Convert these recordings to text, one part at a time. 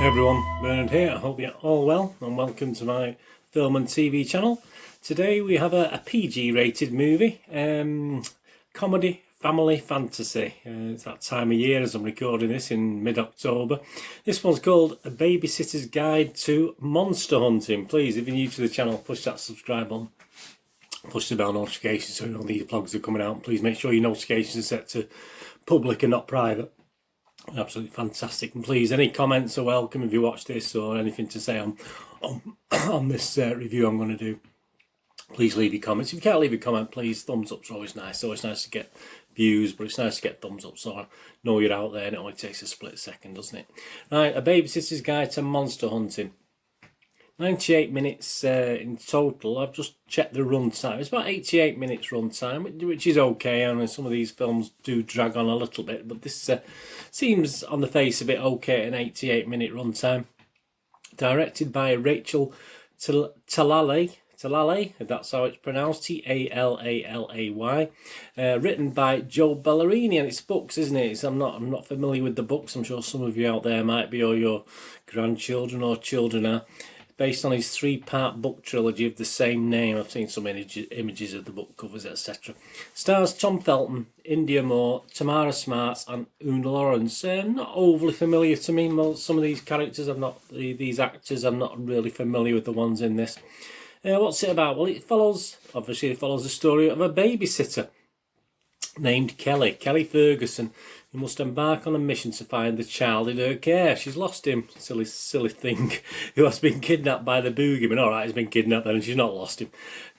everyone, Bernard here. I hope you're all well and welcome to my film and TV channel. Today we have a PG rated movie, comedy, family, fantasy. It's that time of year as I'm recording this in mid-October. This one's called A Babysitter's Guide to Monster Hunting. Please, if you're new to the channel, push that subscribe button. Push the bell notifications so you know these vlogs are coming out. Please make sure your notifications are set to public and not private. Absolutely fantastic. And please, any comments are welcome if you watch this or anything to say on this review I'm going to do. Please leave your comments. If you can't leave a comment, please, thumbs up's always nice. It's always nice to get views, but it's nice to get thumbs up so I know you're out there and it only takes a split second, doesn't it? Right, A Babysitter's Guide to Monster Hunting. 98 minutes in total. I've just checked the run time. It's about 88 minutes run time, which is okay. I mean, some of these films do drag on a little bit, but this seems on the face of it okay, an 88-minute run time. Directed by Rachel Talalay, if that's how it's pronounced, T-A-L-A-L-A-Y. Written by Joe Ballerini, and it's books, isn't it? I'm not familiar with the books. I'm sure some of you out there might be, or your grandchildren or children are. Based on his 3-part book trilogy of the same name. I've seen some images of the book covers, etc. Stars Tom Felton, India Moore, Tamara Smarts and Una Lawrence. Not overly familiar to me. Some of these characters, these actors, I'm not really familiar with the ones in this. What's it about? Well, it follows the story of a babysitter named Kelly Ferguson, who must embark on a mission to find the child in her care. She's lost him, silly thing, who has been kidnapped by the boogeyman. Alright, he's been kidnapped then and she's not lost him.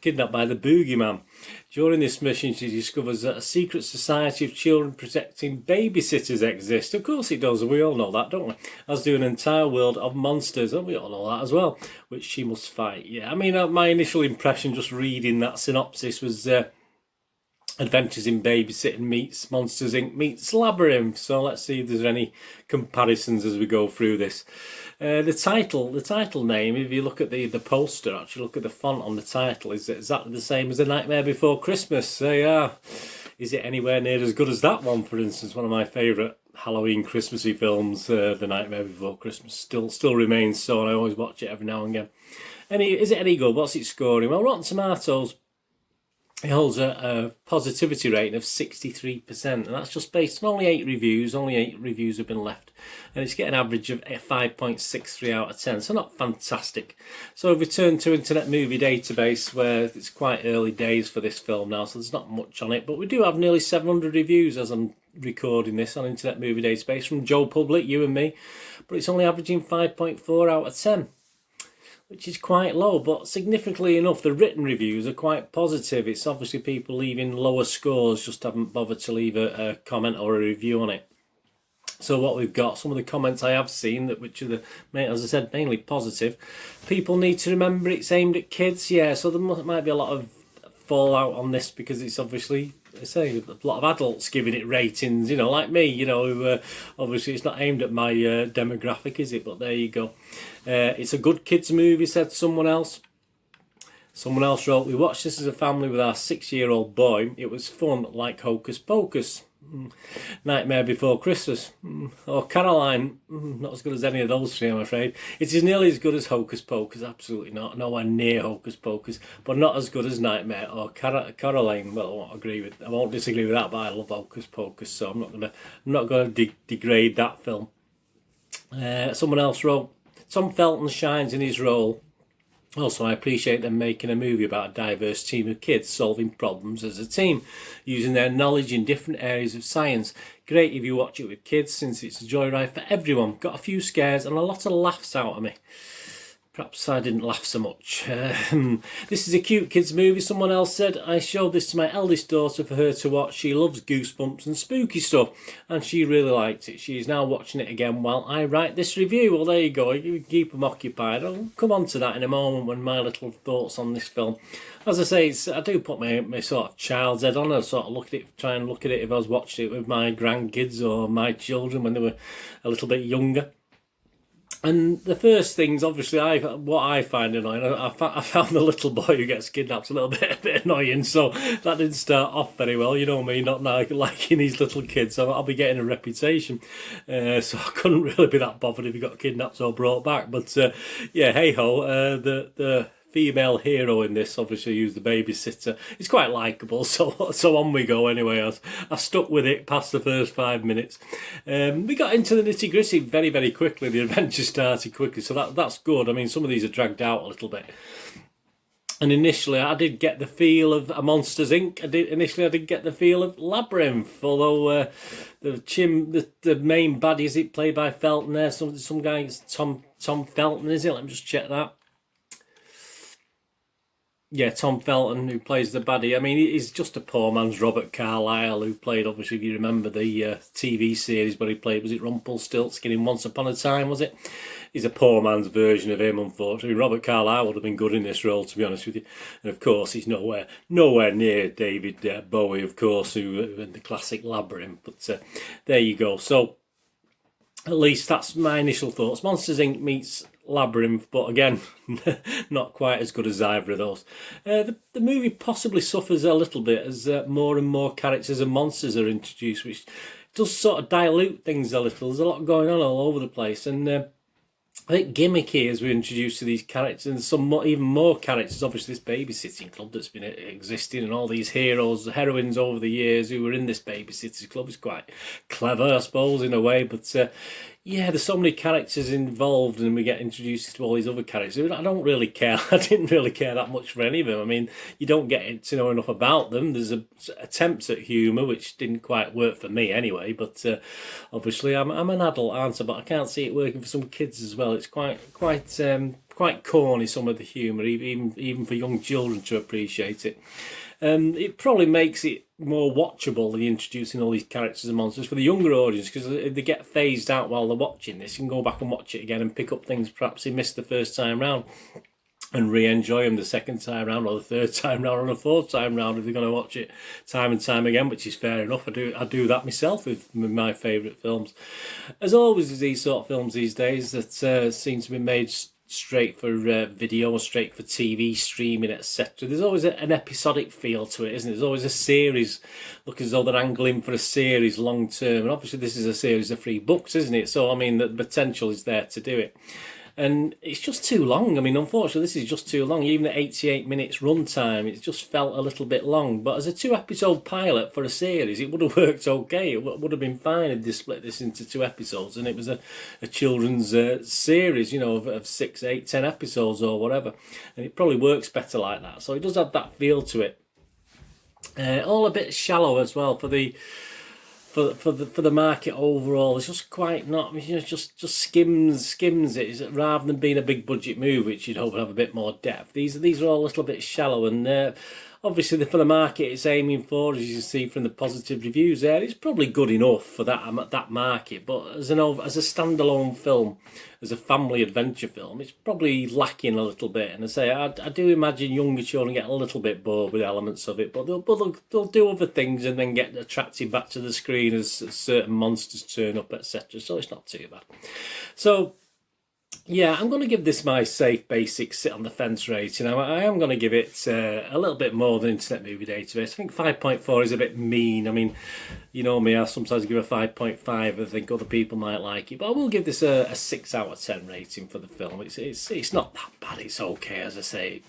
Kidnapped by the boogeyman. During this mission she discovers that a secret society of children protecting babysitters exists. Of course it does, we all know that, don't we? As do an entire world of monsters, and we all know that as well, which she must fight. Yeah, I mean, my initial impression just reading that synopsis was Adventures in Babysitting meets Monsters Inc. meets Labyrinth. So let's see if there's any comparisons as we go through this. The title name, if you look at the poster, actually look at the font on the title, is exactly the same as The Nightmare Before Christmas. Yeah. Is it anywhere near as good as that one, for instance? One of my favourite Halloween Christmassy films, The Nightmare Before Christmas, still remains so, and I always watch it every now and again. Is it any good? What's it scoring? Well, Rotten Tomatoes, it holds a positivity rating of 63%, and that's just based on only 8 reviews. Only 8 reviews have been left, and it's getting an average of 5.63 out of 10, so not fantastic. So we've returned to Internet Movie Database, where it's quite early days for this film now, so there's not much on it, but we do have nearly 700 reviews as I'm recording this on Internet Movie Database from Joe Public, you and me, but it's only averaging 5.4 out of 10. Which is quite low, but significantly enough, the written reviews are quite positive. It's obviously people leaving lower scores just haven't bothered to leave a comment or a review on it. So what we've got, some of the comments I have seen, which are, as I said, mainly positive. People need to remember it's aimed at kids, yeah, so there might be a lot of fallout on this because it's obviously, I say, a lot of adults giving it ratings, you know, like me, you know, obviously it's not aimed at my demographic, is it? But there you go. It's a good kids movie, said someone else. Someone else wrote, we watched this as a family with our 6-year-old boy. It was fun, like Hocus Pocus, Nightmare Before Christmas, or Caroline. Not as good as any of those three, I'm afraid. It is nearly as good as Hocus Pocus, absolutely not. Nowhere near Hocus Pocus, but not as good as Nightmare or Caroline. Well, I won't disagree with that, but I love Hocus Pocus, so I'm not gonna degrade that film. Someone else wrote, Tom Felton shines in his role. Also, I appreciate them making a movie about a diverse team of kids solving problems as a team, using their knowledge in different areas of science. Great if you watch it with kids, since it's a joyride for everyone. Got a few scares and a lot of laughs out of me. Perhaps I didn't laugh so much. This is a cute kids movie, someone else said. I showed this to my eldest daughter for her to watch. She loves Goosebumps and spooky stuff, and she really liked it. She is now watching it again while I write this review. Well, there you go. You keep them occupied. I'll come on to that in a moment when my little thoughts on this film. As I say, I do put my sort of child's head on. I sort of try and look at it if I was watching it with my grandkids or my children when they were a little bit younger. And the first things, obviously, what I find annoying, I found the little boy who gets kidnapped a bit annoying, so that didn't start off very well. You know me, not liking these little kids, so I'll be getting a reputation. So I couldn't really be that bothered if he got kidnapped or brought back. But yeah, hey ho, the female hero in this, obviously, who's the babysitter, is quite likeable, so on we go anyway. I stuck with it past the first 5 minutes. We got into the nitty-gritty very, very quickly. The adventure started quickly, so that's good. I mean, some of these are dragged out a little bit. And initially, I did get the feel of a Monsters Inc. I did get the feel of Labyrinth, although the main baddie, is it played by Felton there? Some guy, Tom Felton, is it? Let me just check that. Yeah, Tom Felton, who plays the baddie. I mean, he's just a poor man's Robert Carlyle, who played, obviously, if you remember the TV series where he played, was it Rumpelstiltskin in Once Upon a Time, was it? He's a poor man's version of him, unfortunately. Robert Carlyle would have been good in this role, to be honest with you. And, of course, he's nowhere near David Bowie, of course, who in the classic Labyrinth. But there you go. So, at least that's my initial thoughts. Monsters Inc. meets Labyrinth, but again, not quite as good as either of those. The movie possibly suffers a little bit as more and more characters and monsters are introduced, which does sort of dilute things a little. There's a lot going on all over the place, and I think gimmicky as we're introduced to these characters, and some even more characters. Obviously, this babysitting club that's been existing, and all these heroines over the years who were in this babysitters club is quite clever, I suppose, in a way. But yeah, there's so many characters involved, and we get introduced to all these other characters. I don't really care. I didn't really care that much for any of them. I mean, you don't get to know enough about them. There's attempts at humour, which didn't quite work for me anyway. But obviously, I'm an adult, aren't I? But I can't see it working for some kids as well. It's quite corny, some of the humour, even for young children to appreciate it. It probably makes it more watchable than introducing all these characters and monsters for the younger audience, because if they get phased out while they're watching this, you can go back and watch it again and pick up things perhaps they missed the first time round and re-enjoy them the second time round or the third time round or the fourth time round if they're going to watch it time and time again, which is fair enough. I do that myself with my favourite films. As always, these sort of films these days that seem to be made straight for video, straight for TV, streaming, etc. There's always an episodic feel to it, isn't it? There's always a series, look as though they're angling for a series long term. And obviously this is a series of 3 books, isn't it? So, I mean, the potential is there to do it. And it's just too long. I mean, unfortunately, this is just too long. Even at 88 minutes runtime, it just felt a little bit long. But as a 2-episode pilot for a series, it would have worked okay. It would have been fine if they split this into 2 episodes and it was a children's series, you know, of 6, 8, 10 episodes or whatever. And it probably works better like that. So it does have that feel to it. All a bit shallow as well for the market overall. It's just quite not, you know, just skims it, rather than being a big budget movie, which you'd hope would have a bit more depth. These are all a little bit shallow, and obviously for the market it's aiming for, as you can see from the positive reviews there, it's probably good enough for that market. But as a standalone film, as a family adventure film, it's probably lacking a little bit. And I do imagine younger children get a little bit bored with elements of it, but they'll do other things and then get attracted back to the screen as certain monsters turn up, etc. So it's not too bad. So yeah, I'm going to give this my safe basic sit on the fence rating. I am going to give it a little bit more than Internet Movie Database. I think 5.4 is a bit mean. I mean, you know me, I sometimes give a 5.5. I think other people might like it, but I will give this a 6 out of 10 rating for the film. It's not that bad. It's okay, as I say.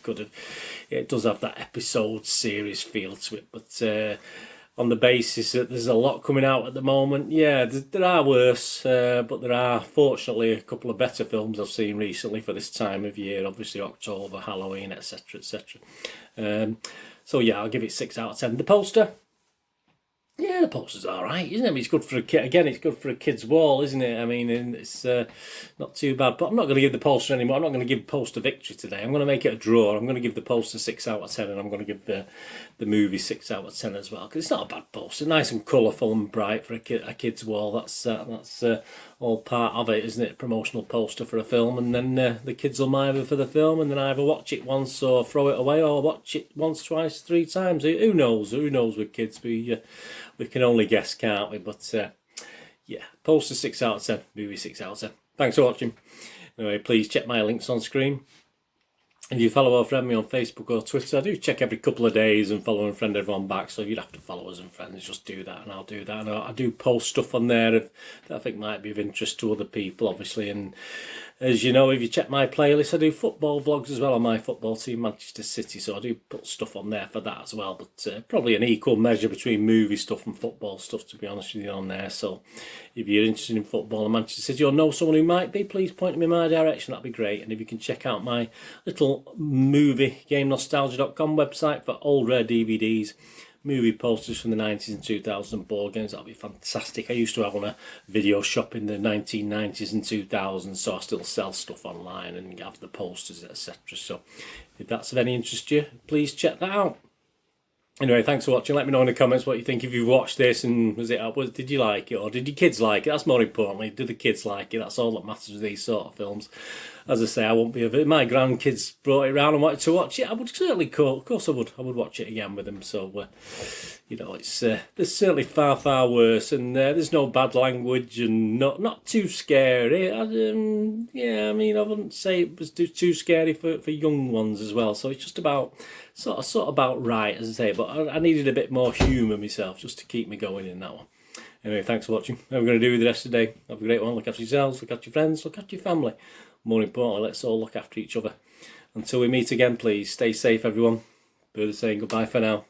It does have that episode series feel to it, but on the basis that there's a lot coming out at the moment, yeah, there are worse, but there are fortunately a couple of better films I've seen recently for this time of year. Obviously October, Halloween, etc, etc. So yeah, I'll give it 6 out of 10. The poster, yeah, the poster's all right, isn't it? I mean, it's good for a kid. Again, it's good for a kid's wall, isn't it? I mean, it's not too bad. But I'm not going to give the poster anymore. I'm not going to give poster victory today. I'm going to make it a draw. I'm going to give the poster 6 out of 10, and I'm going to give the movie 6 out of 10 as well, because it's not a bad poster. Nice and colourful and bright for a kid's wall. That's all part of it, isn't it? Promotional poster for a film, and then the kids will mither for the film, and then either watch it once or throw it away, or watch it once, twice, 3 times. Who knows? Who knows with kids? We can only guess, can't we? But yeah, poster 6 out of 10, movie 6 out of 10. Thanks for watching. Anyway, please check my links on screen. If you follow or friend me on Facebook or Twitter, I do check every couple of days and follow and friend everyone back. So if you'd have to follow us and friends, just do that and I'll do that. And I do post stuff on there that I think might be of interest to other people, obviously. And as you know, if you check my playlist, I do football vlogs as well on my football team, Manchester City. So I do put stuff on there for that as well. But probably an equal measure between movie stuff and football stuff, to be honest with you, on there. So if you're interested in football and Manchester City or know someone who might be, please point them in my direction. That'd be great. And if you can check out my little movie GameNostalgia.com website for old rare DVDs, movie posters from the 90s and 2000s and board games, that'll be fantastic. I used to have on a video shop in the 1990s and 2000s, so I still sell stuff online and have the posters, etc. So if that's of any interest to you, please check that out. Anyway, thanks for watching. Let me know in the comments what you think if you've watched this, and did you like it, or did your kids like it? That's more importantly, do the kids like it? That's all that matters with these sort of films. As I say, I won't be if my grandkids brought it around and wanted to watch it, I would certainly of course I would watch it again with them. So you know, it's there's certainly far worse, and there's no bad language and not too scary. Yeah, I mean, I wouldn't say it was too scary for young ones as well. So it's just about sort of about right, as I say. But I needed a bit more humour myself just to keep me going in that one. Anyway, thanks for watching. What we're going to do with the rest of the day. Have a great one. Look after yourselves, look after your friends, look after your family. More importantly, let's all look after each other. Until we meet again, please stay safe, everyone. Bird is saying goodbye for now.